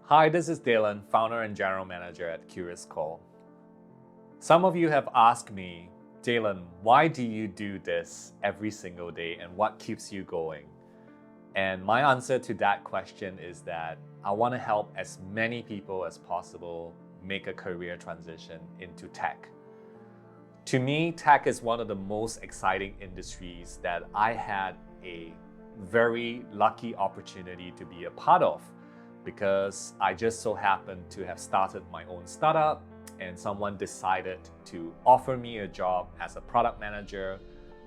Hi, this is Daylon, founder and general manager at CuriousCore. Some of you have asked me, Daylon, why do you do this every single day and what keeps you going? And my answer to that question is that I want to help as many people as possible make a career transition into tech. To me, tech is one of the most exciting industries that I had a very lucky opportunity to be a part of, because I just so happened to have started my own startup and someone decided to offer me a job as a product manager,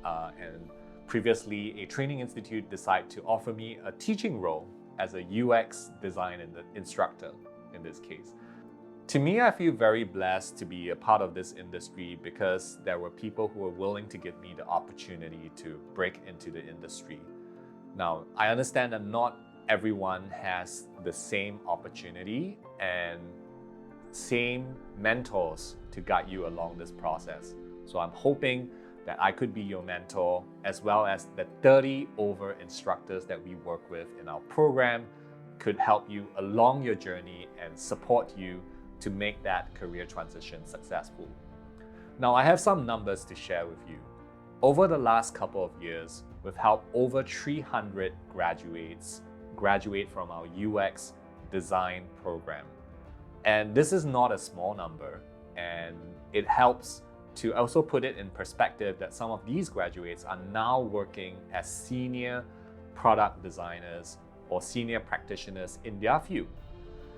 and previously a training institute decided to offer me a teaching role as a UX design instructor in this case. To me, I feel very blessed to be a part of this industry because there were people who were willing to give me the opportunity to break into the industry. Now, I understand that not everyone has the same opportunity and same mentors to guide you along this process. So I'm hoping that I could be your mentor, as well as the 30 over instructors that we work with in our program could help you along your journey and support you to make that career transition successful. Now, I have some numbers to share with you. Over the last couple of years, we've helped over 300 graduates graduate from our UX design program. And this is not a small number, and it helps to also put it in perspective that some of these graduates are now working as senior product designers or senior practitioners in their field.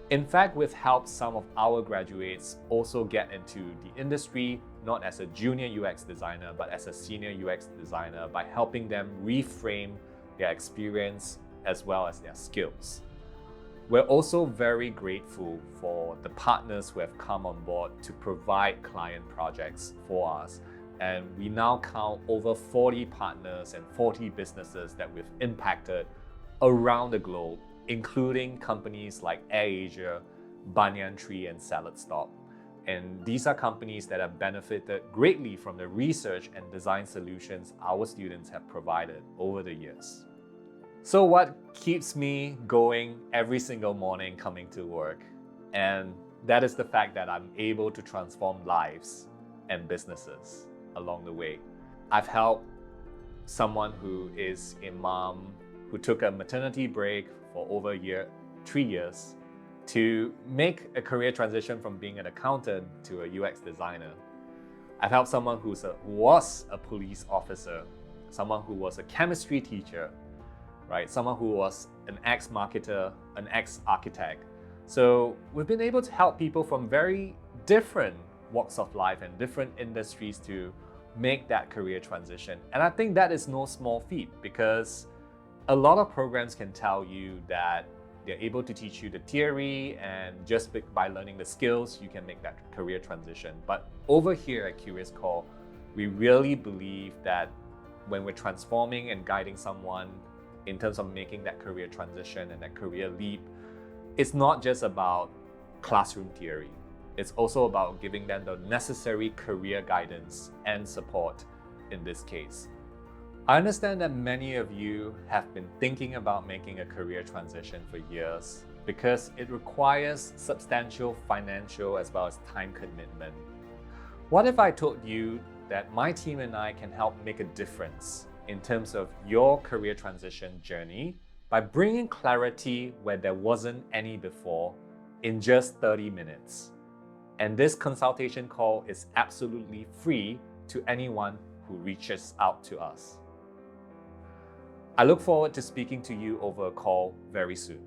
In fact, we've helped some of our graduates also get into the industry, not as a junior UX designer, but as a senior UX designer, by helping them reframe their experience as well as their skills. We're also very grateful for the partners who have come on board to provide client projects for us. And we now count over 40 partners and 40 businesses that we've impacted around the globe, including companies like AirAsia, Banyan Tree, and Salad Stop. And these are companies that have benefited greatly from the research and design solutions our students have provided over the years. So what keeps me going every single morning coming to work? And that is the fact that I'm able to transform lives and businesses along the way. I've helped someone who is a mom who took a maternity break for over 3 years, to make a career transition from being an accountant to a UX designer. I've helped someone who was a police officer, someone who was a chemistry teacher, right? Someone who was an ex-marketer, an ex-architect. So we've been able to help people from very different walks of life and different industries to make that career transition. And I think that is no small feat, because a lot of programs can tell you that they're able to teach you the theory, and just by learning the skills, you can make that career transition. But over here at CuriousCore, we really believe that when we're transforming and guiding someone in terms of making that career transition and that career leap, it's not just about classroom theory. It's also about giving them the necessary career guidance and support in this case. I understand that many of you have been thinking about making a career transition for years because it requires substantial financial as well as time commitment. What if I told you that my team and I can help make a difference in terms of your career transition journey by bringing clarity where there wasn't any before in just 30 minutes? And this consultation call is absolutely free to anyone who reaches out to us. I look forward to speaking to you over a call very soon.